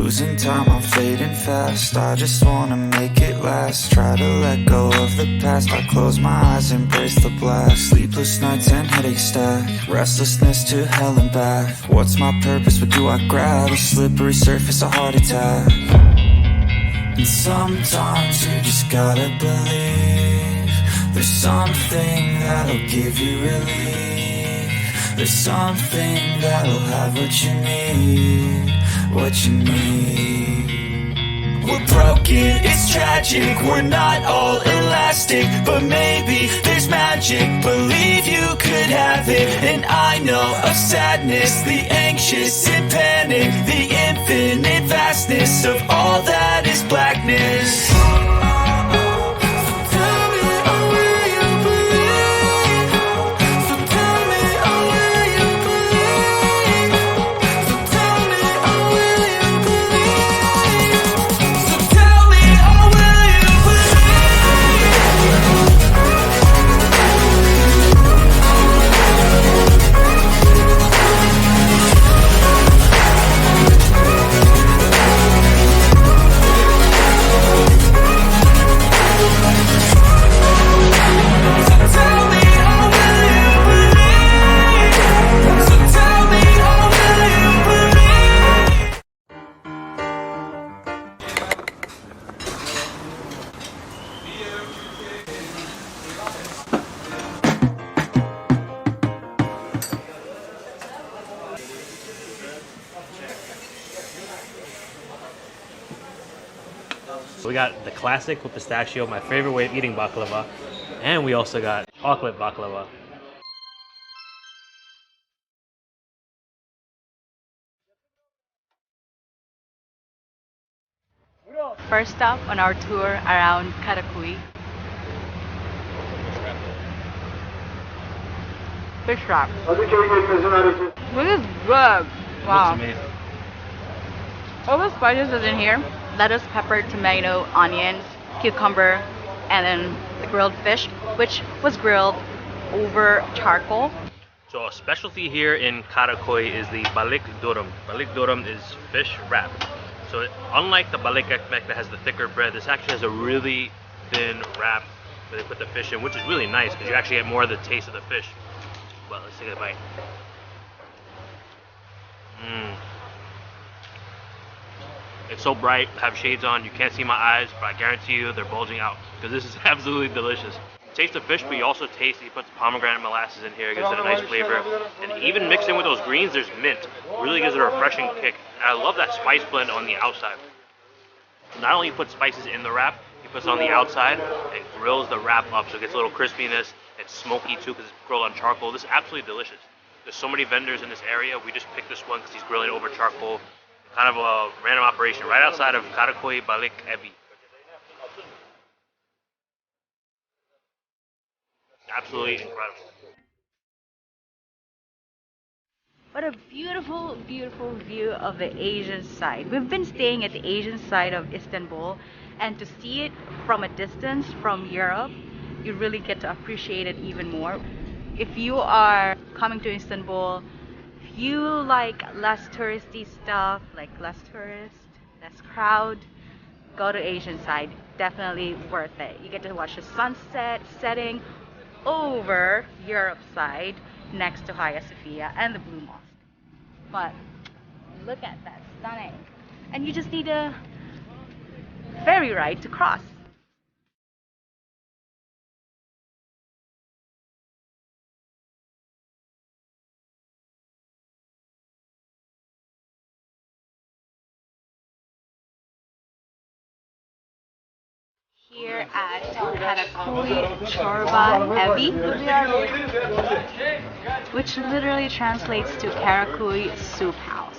Losing time, I'm fading fast. I just wanna make it last. Try to let go of the past. I close my eyes, embrace the blast. Sleepless nights and headache stack. Restlessness to hell and back. What's my purpose? What do I grab? A slippery surface, a heart attack. And sometimes you just gotta believe there's something that'll give you relief. There's something that'll have what you need. What you need. We're broken, it's tragic. We're not all elastic, but maybe there's magic. Believe you could have it. And I know of sadness, the anxious and panic, the infinite vastness of all that is blackness. We got the classic with pistachio, my favorite way of eating baklava, and we also got chocolate baklava. First stop on our tour around Karakui. Fish wrap. This is good. Wow. Looks amazing. All the spices is in here. Lettuce, pepper, tomato, onions, cucumber, and then the grilled fish, which was grilled over charcoal. So a specialty here in Karakoi is the balik durum. Balik durum is fish wrap. So unlike the balik ekmek that has the thicker bread, this actually has a really thin wrap where they put the fish in, which is really nice because you actually get more of the taste of the fish. Well, let's take a bite. It's so bright, I have shades on, you can't see my eyes, but I guarantee you they're bulging out because this is absolutely delicious. Taste the fish, but you also taste, he puts pomegranate molasses in here, gives it a nice flavor. And even mixed in with those greens, there's mint. Really gives it a refreshing kick. And I love that spice blend on the outside. Not only puts spices in the wrap, he puts it on the outside and grills the wrap up so it gets a little crispiness. It's smoky too because it's grilled on charcoal. This is absolutely delicious. There's so many vendors in this area. We just picked this one because he's grilling over charcoal. Kind of a random operation right outside of Karakoi Balik Ebi. Absolutely incredible. What a beautiful, beautiful view of the Asian side. We've been staying at the Asian side of Istanbul, and to see it from a distance from Europe, you really get to appreciate it even more. If you are coming to Istanbul, if you like less touristy stuff, like less tourist, less crowd, go to Asian side. Definitely worth it. You get to watch the sunset setting over Europe side next to Hagia Sophia and the Blue Mosque. But look at that, stunning. And you just need a ferry ride to cross. Here at Karakui Chorba Evi, which literally translates to Karakui Soup House.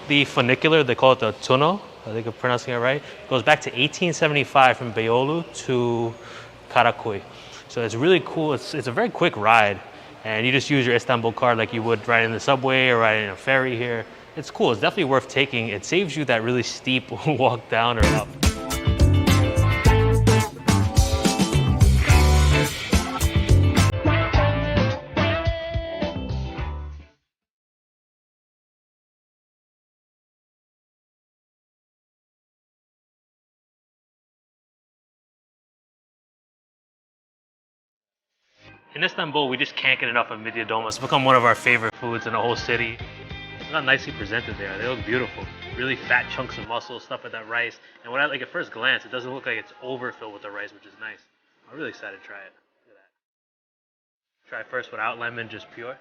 The funicular, they call it the tunnel, I think I'm pronouncing it right. It goes back to 1875 from Beyoğlu to Karaköy. So it's really cool. It's a very quick ride, and you just use your Istanbul card like you would ride in the subway or ride in a ferry here. It's cool. It's definitely worth taking. It saves you that really steep walk down or up. In Istanbul, we just can't get enough of midye dolma. It's become one of our favorite foods in the whole city. They're not nicely presented there. They look beautiful. Really fat chunks of muscle stuffed with that rice. And what I like at first glance, it doesn't look like it's overfilled with the rice, which is nice. I'm really excited to try it. Look at that. Try first without lemon, just pure.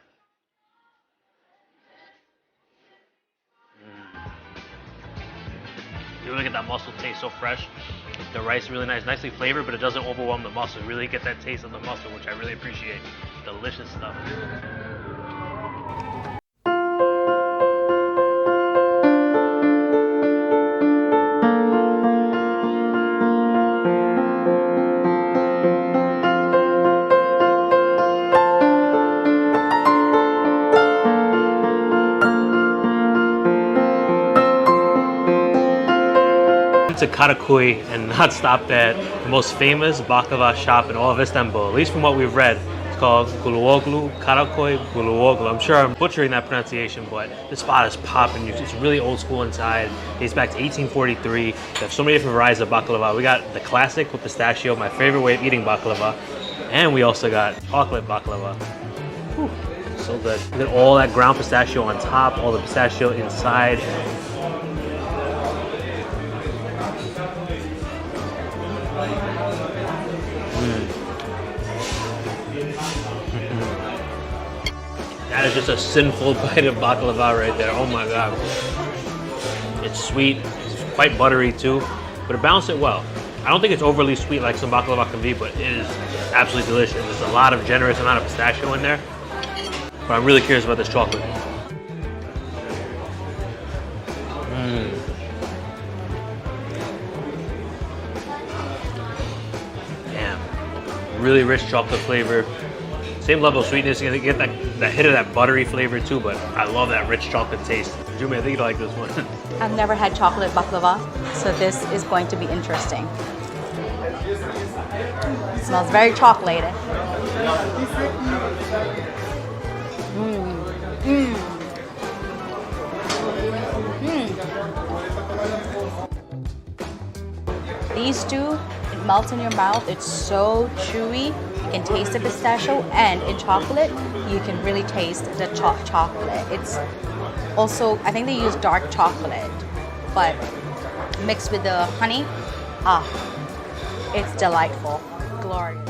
You really get that muscle taste so fresh. The rice is really nice, nicely flavored, but it doesn't overwhelm the muscle. You really get that taste of the muscle, which I really appreciate. Delicious stuff. To Karaköy and not stopped at the most famous baklava shop in all of Istanbul, at least from what we've read. It's called Guluoglu, Karaköy Guluoglu. I'm sure I'm butchering that pronunciation, but this spot is popping. It's really old school inside. It dates back to 1843. They have so many different varieties of baklava. We got the classic with pistachio, my favorite way of eating baklava, and we also got chocolate baklava. Whew, so good. We got all that ground pistachio on top, all the pistachio inside. That is just a sinful bite of baklava right there. Oh my god. It's sweet, it's quite buttery too, but it balanced it well. I don't think it's overly sweet like some baklava can be, but it is absolutely delicious. There's a lot of generous amount of pistachio in there, but I'm really curious about this chocolate. Damn, really rich chocolate flavor. Same level of sweetness, you get that hit of that buttery flavor too, but I love that rich chocolate taste. Jumi, I think you'd like this one. I've never had chocolate baklava, so this is going to be interesting. It smells very chocolated. These two, it melts in your mouth. It's so chewy. You can taste the pistachio, and in chocolate, you can really taste the chocolate. It's also, I think they use dark chocolate, but mixed with the honey, it's delightful, glorious.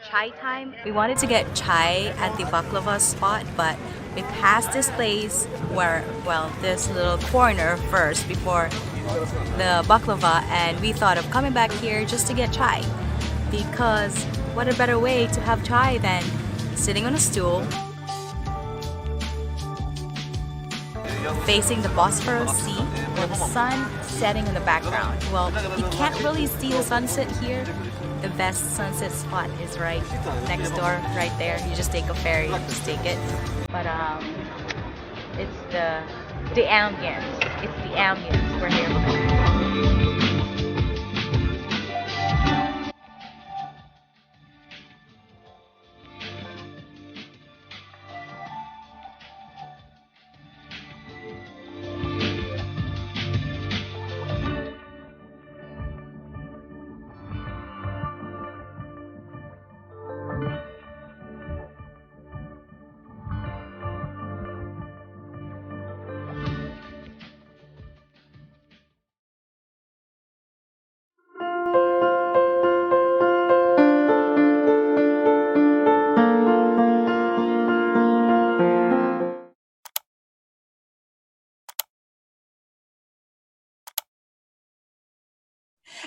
Chai time. We wanted to get chai at the baklava spot, but we passed this place where, well, this little corner first before the baklava, and we thought of coming back here just to get chai, because what a better way to have chai than sitting on a stool facing the Bosphorus Sea with the sun setting in the background. Well, you can't really see the sunset here. The best sunset spot is right next door, right there. You just take a ferry, just take it. But it's the ambience. It's the ambience we're here for.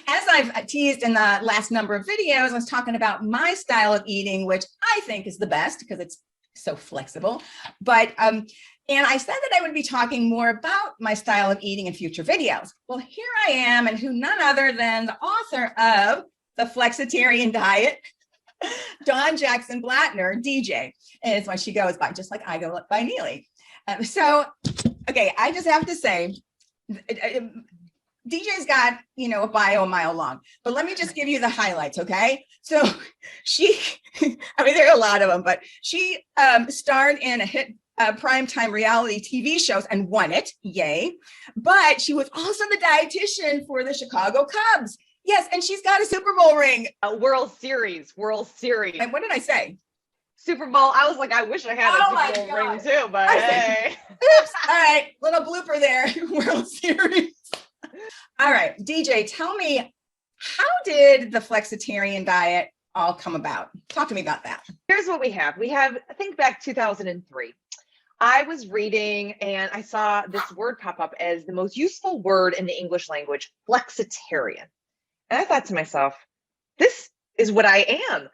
As I've teased in the last number of videos, I was talking about my style of eating, which I think is the best because it's so flexible. But and I said that I would be talking more about my style of eating in future videos. Well, here I am, and who none other than the author of The Flexitarian Diet, Dawn Jackson Blattner, DJ, and it's what she goes by, just like I go by Neely. So, okay, I just have to say, DJ's got, a bio a mile long, but let me just give you the highlights, okay? So she, there are a lot of them, but she starred in a hit primetime reality TV shows and won it, yay. But she was also the dietitian for the Chicago Cubs. Yes, and she's got a Super Bowl ring. World Series. And what did I say? Super Bowl. I was like, I wish I had a Super Bowl ring too, but hey. Oops, all right, little blooper there, World Series. All right, DJ, tell me, how did the flexitarian diet all come about? Talk to me about that. Here's what we have. I think back 2003. I was reading and I saw this word pop up as the most useful word in the English language, flexitarian. And I thought to myself, this is what I am.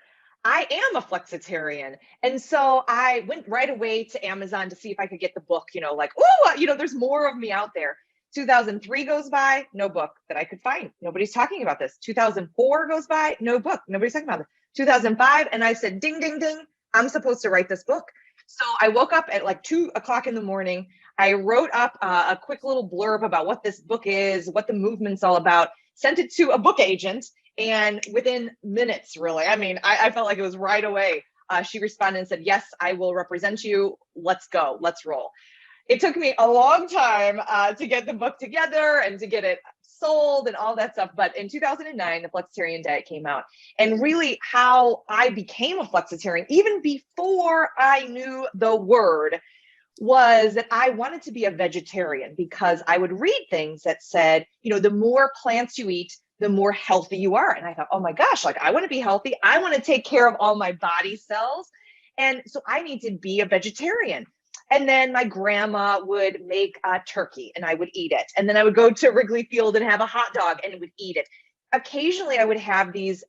I am a flexitarian. And so I went right away to Amazon to see if I could get the book, there's more of me out there. 2003 goes by, no book that I could find. Nobody's talking about this. 2004 goes by, no book. Nobody's talking about this. 2005, and I said, ding, ding, ding, I'm supposed to write this book. So I woke up at like 2:00 in the morning. I wrote up a quick little blurb about what this book is, what the movement's all about, sent it to a book agent, and within minutes, really, I felt like it was right away. She responded and said, yes, I will represent you. Let's go. Let's roll. It took me a long time to get the book together and to get it sold and all that stuff. But in 2009, the Flexitarian Diet came out. And really how I became a flexitarian, even before I knew the word, was that I wanted to be a vegetarian because I would read things that said, the more plants you eat, the more healthy you are. And I thought, oh my gosh, I want to be healthy. I want to take care of all my body cells. And so I need to be a vegetarian. And then my grandma would make turkey and I would eat it. And then I would go to Wrigley Field and have a hot dog and would eat it. Occasionally I would have these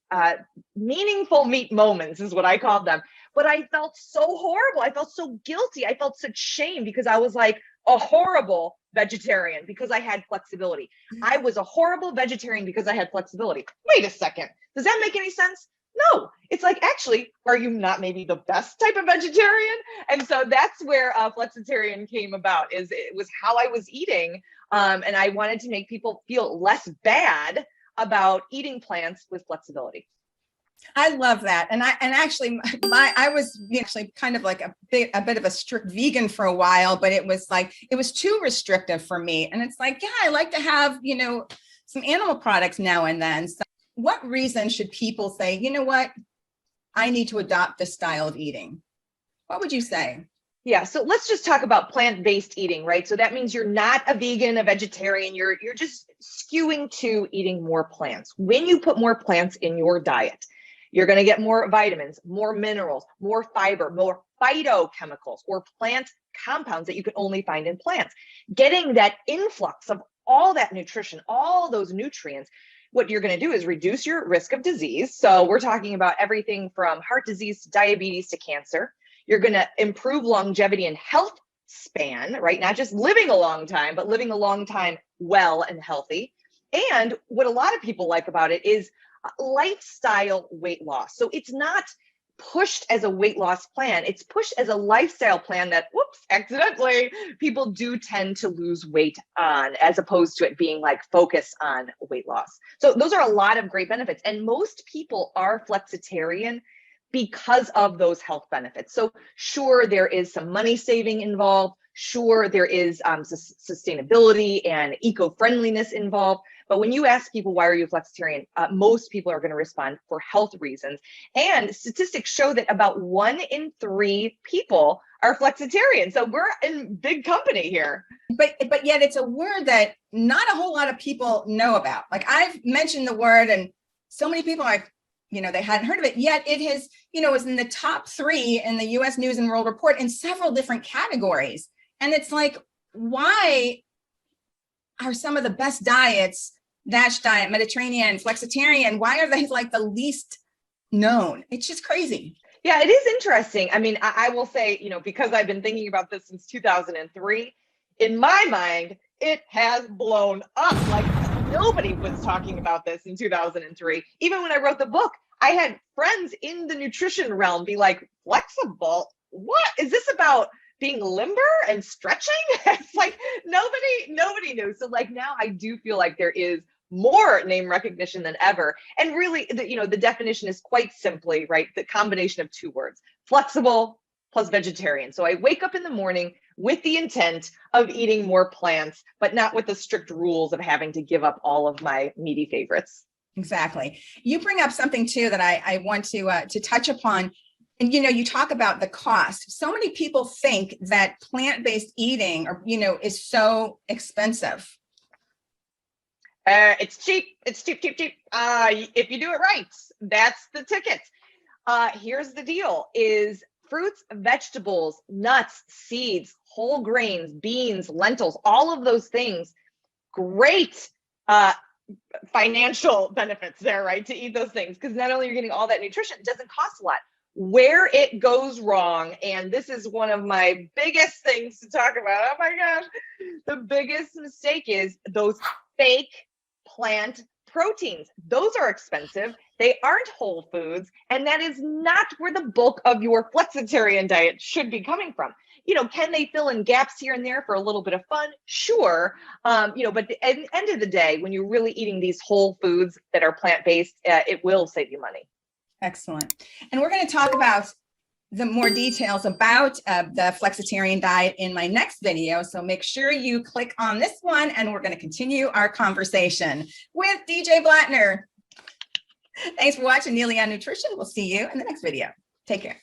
meaningful meat moments is what I called them. But I felt so horrible. I felt so guilty. I felt such shame because I was like a horrible vegetarian because I had flexibility. I was a horrible vegetarian because I had flexibility. Wait a second. Does that make any sense? No, it's like, actually, are you not maybe the best type of vegetarian? And so that's where flexitarian came about, is it was how I was eating. And I wanted to make people feel less bad about eating plants with flexibility. I love that. And I was actually kind of like a bit of a strict vegan for a while, but it was too restrictive for me. And it's like, yeah, I like to have, some animal products now and then. So what reason should people say, you know what, I need to adopt this style of eating? What would you say? Yeah, so let's just talk about plant-based eating, right? So that means you're not a vegan, a vegetarian, you're just skewing to eating more plants. When you put more plants in your diet, you're going to get more vitamins, more minerals, more fiber, more phytochemicals or plant compounds that you can only find in plants. Getting that influx of all that nutrition, all those nutrients, what you're going to do is reduce your risk of disease. So we're talking about everything from heart disease to diabetes to cancer. You're going to improve longevity and health span, right? Not just living a long time, but living a long time well and healthy. And what a lot of people like about it is lifestyle weight loss. So it's not pushed as a weight loss plan. It's pushed as a lifestyle plan that, whoops, accidentally, people do tend to lose weight on, as opposed to it being like focus on weight loss. So those are a lot of great benefits. And most people are flexitarian because of those health benefits. So sure, there is some money saving involved. Sure, there is sustainability and eco-friendliness involved. But when you ask people, why are you flexitarian? Most people are going to respond for health reasons. And statistics show that about 1 in 3 people are flexitarian. So we're in big company here. But yet it's a word that not a whole lot of people know about. Like, I've mentioned the word and so many people are, they hadn't heard of it, yet it has, is in the top 3 in the US News and World Report in several different categories. And it's like, why are some of the best diets DASH diet, Mediterranean, flexitarian, why are they like the least known? It's just crazy. Yeah, it is interesting. I mean, I will say, you know, because I've been thinking about this since 2003, in my mind, it has blown up. Like nobody was talking about this in 2003. Even when I wrote the book, I had friends in the nutrition realm be like, flexible? What is this about? Being limber and stretching? It's like nobody knew. So like now I do feel like there is more name recognition than ever. And really, the definition is quite simply, right, the combination of two words, flexible plus vegetarian. So I wake up in the morning with the intent of eating more plants, but not with the strict rules of having to give up all of my meaty favorites. Exactly. You bring up something too that I want to touch upon. And, you talk about the cost. So many people think that plant-based eating is so expensive. It's cheap. It's cheap. If you do it right, that's the ticket. Here's the deal is fruits, vegetables, nuts, seeds, whole grains, beans, lentils, all of those things, great financial benefits there, right? To eat those things. Because not only are you getting all that nutrition, it doesn't cost a lot. Where it goes wrong, and this is one of my biggest things to talk about. Oh my gosh. The biggest mistake is those fake plant proteins. Those are expensive. They aren't whole foods. And that is not where the bulk of your flexitarian diet should be coming from. Can they fill in gaps here and there for a little bit of fun? Sure. But at the end of the day, when you're really eating these whole foods that are plant-based, it will save you money. Excellent. And we're going to talk about the more details about the flexitarian diet in my next video. So make sure you click on this one and we're going to continue our conversation with DJ Blattner. Thanks for watching Neely on Nutrition. We'll see you in the next video. Take care.